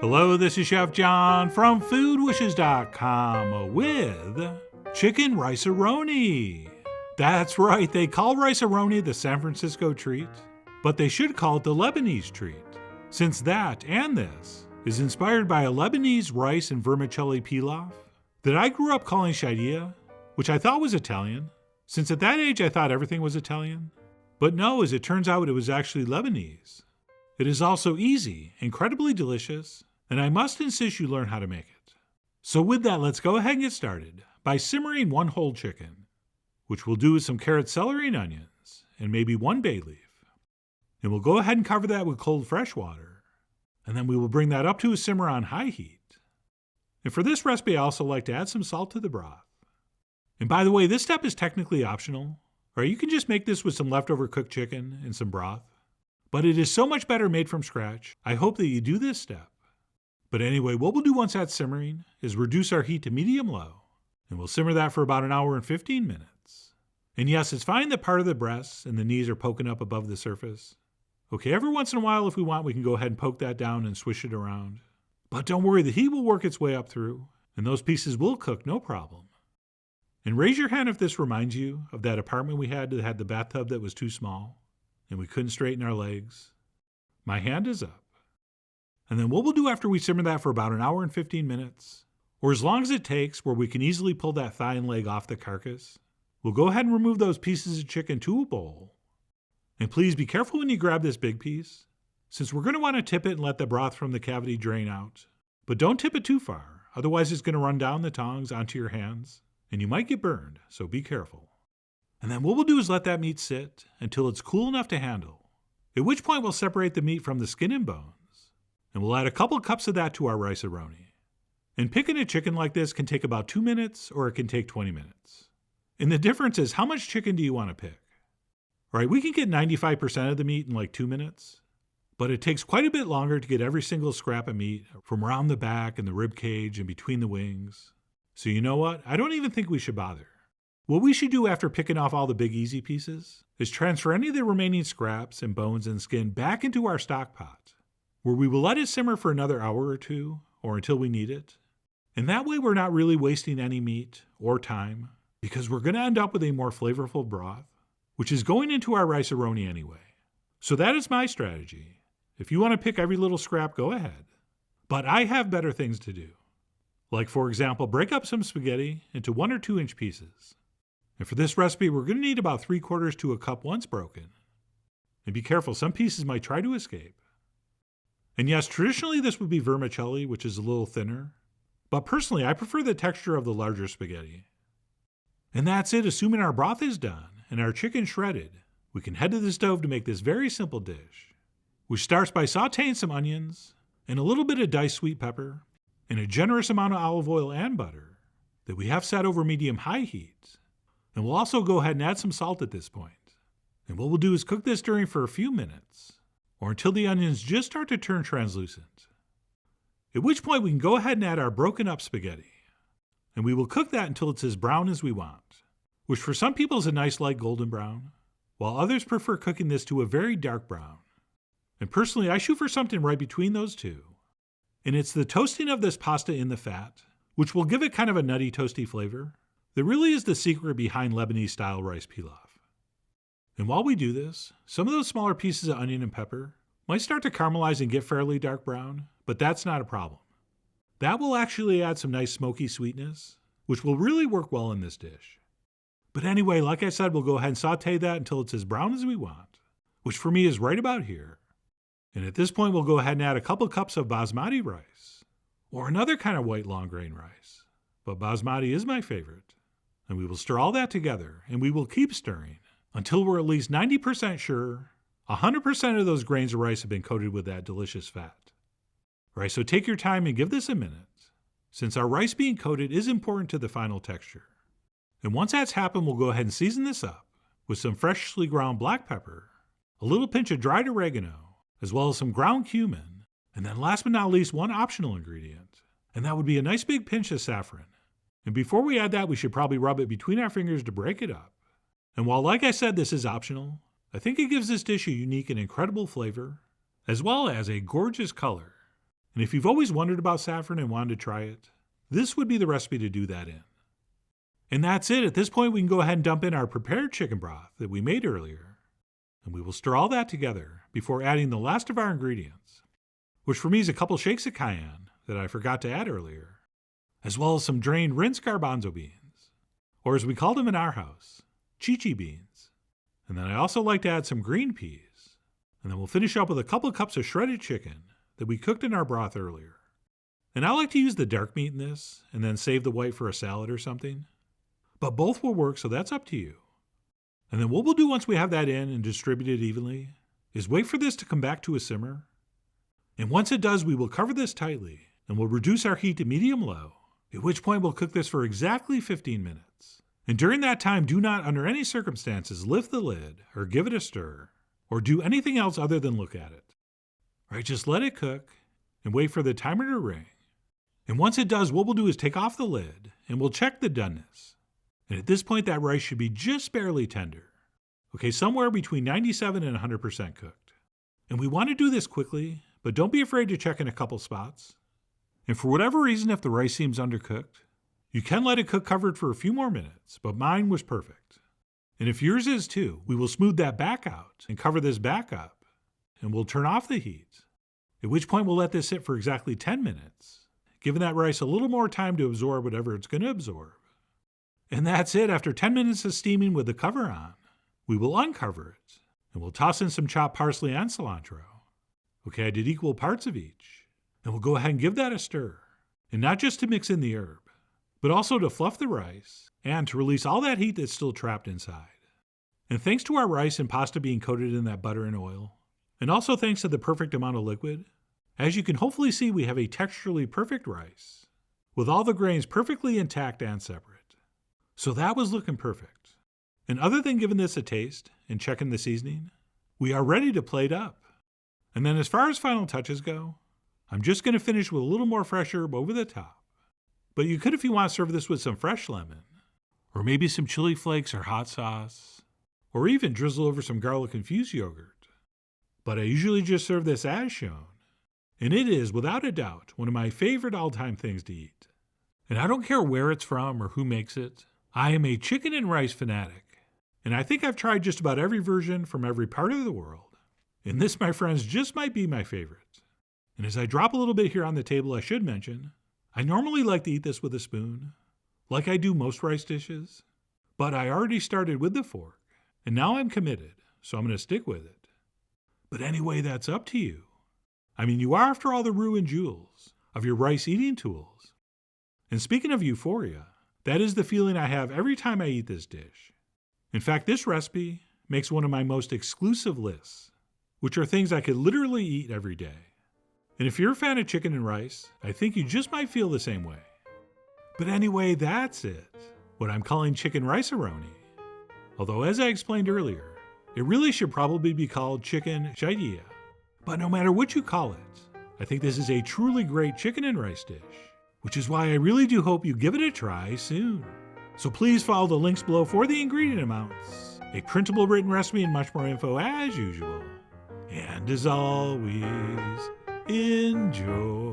Hello, this is Chef John from foodwishes.com with chicken rice-a-roni. That's right, they call rice-a-roni the San Francisco treat, but they should call it the Lebanese treat, since that and this is inspired by a Lebanese rice and vermicelli pilaf that I grew up calling Sha'rieh, which I thought was Italian, since at that age I thought everything was Italian. But no, as it turns out, it was actually Lebanese. It is also easy, incredibly delicious, and I must insist you learn how to make it. So with that, let's go ahead and get started by simmering one whole chicken, which we'll do with some carrots, celery, and onions, and maybe one bay leaf. And we'll go ahead and cover that with cold fresh water, and then we will bring that up to a simmer on high heat. And for this recipe, I also like to add some salt to the broth. And by the way, this step is technically optional, or you can just make this with some leftover cooked chicken and some broth. But it is so much better made from scratch, I hope that you do this step. But anyway, what we'll do once that's simmering is reduce our heat to medium-low, and we'll simmer that for about an hour and 15 minutes. And yes, it's fine that part of the breasts and the knees are poking up above the surface. Okay, every once in a while, if we want, we can go ahead and poke that down and swish it around. But don't worry, the heat will work its way up through, and those pieces will cook, no problem. And raise your hand if this reminds you of that apartment we had that had the bathtub that was too small, and we couldn't straighten our legs. My hand is up. And then what we'll do after we simmer that for about an hour and 15 minutes, or as long as it takes where we can easily pull that thigh and leg off the carcass, we'll go ahead and remove those pieces of chicken to a bowl. And please be careful when you grab this big piece, since we're going to want to tip it and let the broth from the cavity drain out. But don't tip it too far, otherwise it's going to run down the tongs onto your hands, and you might get burned, so be careful. And then what we'll do is let that meat sit until it's cool enough to handle, at which point we'll separate the meat from the skin and bones, and we'll add a couple cups of that to our rice-a-roni. And picking a chicken like this can take about 2 minutes, or it can take 20 minutes. And the difference is, how much chicken do you want to pick? All right, we can get 95% of the meat in like 2 minutes, but it takes quite a bit longer to get every single scrap of meat from around the back and the rib cage and between the wings. So you know what? I don't even think we should bother. What we should do after picking off all the big easy pieces is transfer any of the remaining scraps and bones and skin back into our stock pot, where we will let it simmer for another hour or two, or until we need it. And that way we're not really wasting any meat or time, because we're going to end up with a more flavorful broth, which is going into our rice-a-roni anyway. So that is my strategy. If you want to pick every little scrap, go ahead. But I have better things to do. Like, for example, break up some spaghetti into 1 or 2 inch pieces. And for this recipe, we're going to need about 3/4 to a cup once broken. And be careful, some pieces might try to escape. And yes, traditionally this would be vermicelli, which is a little thinner. But personally, I prefer the texture of the larger spaghetti. And that's it, assuming our broth is done and our chicken shredded, we can head to the stove to make this very simple dish, which starts by sauteing some onions and a little bit of diced sweet pepper and a generous amount of olive oil and butter that we have set over medium-high heat. And we'll also go ahead and add some salt at this point. And what we'll do is cook this stirring for a few minutes, or until the onions just start to turn translucent. At which point we can go ahead and add our broken up spaghetti. And we will cook that until it's as brown as we want, which for some people is a nice light golden brown, while others prefer cooking this to a very dark brown. And personally, I shoot for something right between those two. And it's the toasting of this pasta in the fat, which will give it kind of a nutty, toasty flavor, that really is the secret behind Lebanese-style rice pilaf. And while we do this, some of those smaller pieces of onion and pepper might start to caramelize and get fairly dark brown, but that's not a problem. That will actually add some nice smoky sweetness, which will really work well in this dish. But anyway, like I said, we'll go ahead and saute that until it's as brown as we want, which for me is right about here. And at this point, we'll go ahead and add a couple cups of basmati rice, or another kind of white long grain rice. But basmati is my favorite. And we will stir all that together, and we will keep stirring until we're at least 90% sure 100% of those grains of rice have been coated with that delicious fat. All right, so take your time and give this a minute, since our rice being coated is important to the final texture. And once that's happened, we'll go ahead and season this up with some freshly ground black pepper, a little pinch of dried oregano, as well as some ground cumin, and then last but not least, one optional ingredient, and that would be a nice big pinch of saffron. And before we add that, we should probably rub it between our fingers to break it up. And while, like I said, this is optional, I think it gives this dish a unique and incredible flavor, as well as a gorgeous color. And if you've always wondered about saffron and wanted to try it, this would be the recipe to do that in. And that's it. At this point, we can go ahead and dump in our prepared chicken broth that we made earlier. And we will stir all that together before adding the last of our ingredients, which for me is a couple shakes of cayenne that I forgot to add earlier, as well as some drained rinsed garbanzo beans, or as we called them in our house, chichi beans. And then I also like to add some green peas. And then we'll finish up with a couple cups of shredded chicken that we cooked in our broth earlier. And I like to use the dark meat in this and then save the white for a salad or something. But both will work, so that's up to you. And then what we'll do once we have that in and distribute it evenly is wait for this to come back to a simmer. And once it does, we will cover this tightly and we'll reduce our heat to medium-low, at which point we'll cook this for exactly 15 minutes. And during that time, do not, under any circumstances, lift the lid or give it a stir or do anything else other than look at it. All right, just let it cook and wait for the timer to ring. And once it does, what we'll do is take off the lid and we'll check the doneness. And at this point, that rice should be just barely tender. Okay, somewhere between 97 and 100% cooked. And we want to do this quickly, but don't be afraid to check in a couple spots. And for whatever reason, if the rice seems undercooked, you can let it cook covered for a few more minutes, but mine was perfect. And if yours is too, we will smooth that back out and cover this back up, and we'll turn off the heat, at which point we'll let this sit for exactly 10 minutes, giving that rice a little more time to absorb whatever it's going to absorb. And that's it. After 10 minutes of steaming with the cover on, we will uncover it, and we'll toss in some chopped parsley and cilantro. Okay, I did equal parts of each, and we'll go ahead and give that a stir, and not just to mix in the herb, but also to fluff the rice and to release all that heat that's still trapped inside. And thanks to our rice and pasta being coated in that butter and oil, and also thanks to the perfect amount of liquid, as you can hopefully see, we have a texturally perfect rice, with all the grains perfectly intact and separate. So that was looking perfect. And other than giving this a taste and checking the seasoning, we are ready to plate up. And then as far as final touches go, I'm just going to finish with a little more fresh herb over the top. But you could, if you want, serve this with some fresh lemon, or maybe some chili flakes or hot sauce, or even drizzle over some garlic-infused yogurt. But I usually just serve this as shown, and it is, without a doubt, one of my favorite all-time things to eat. And I don't care where it's from or who makes it, I am a chicken and rice fanatic, and I think I've tried just about every version from every part of the world. And this, my friends, just might be my favorite. And as I drop a little bit here on the table, I should mention, I normally like to eat this with a spoon, like I do most rice dishes, but I already started with the fork, and now I'm committed, so I'm going to stick with it. But anyway, that's up to you. I mean, you are, after all, the roux and jewels of your rice eating tools. And speaking of euphoria, that is the feeling I have every time I eat this dish. In fact, this recipe makes one of my most exclusive lists, which are things I could literally eat every day. And if you're a fan of chicken and rice, I think you just might feel the same way. But anyway, that's it. What I'm calling chicken rice-a-roni. Although, as I explained earlier, it really should probably be called chicken-sha'rieh. But no matter what you call it, I think this is a truly great chicken and rice dish, which is why I really do hope you give it a try soon. So please follow the links below for the ingredient amounts, a printable written recipe, and much more info as usual. And as always, enjoy.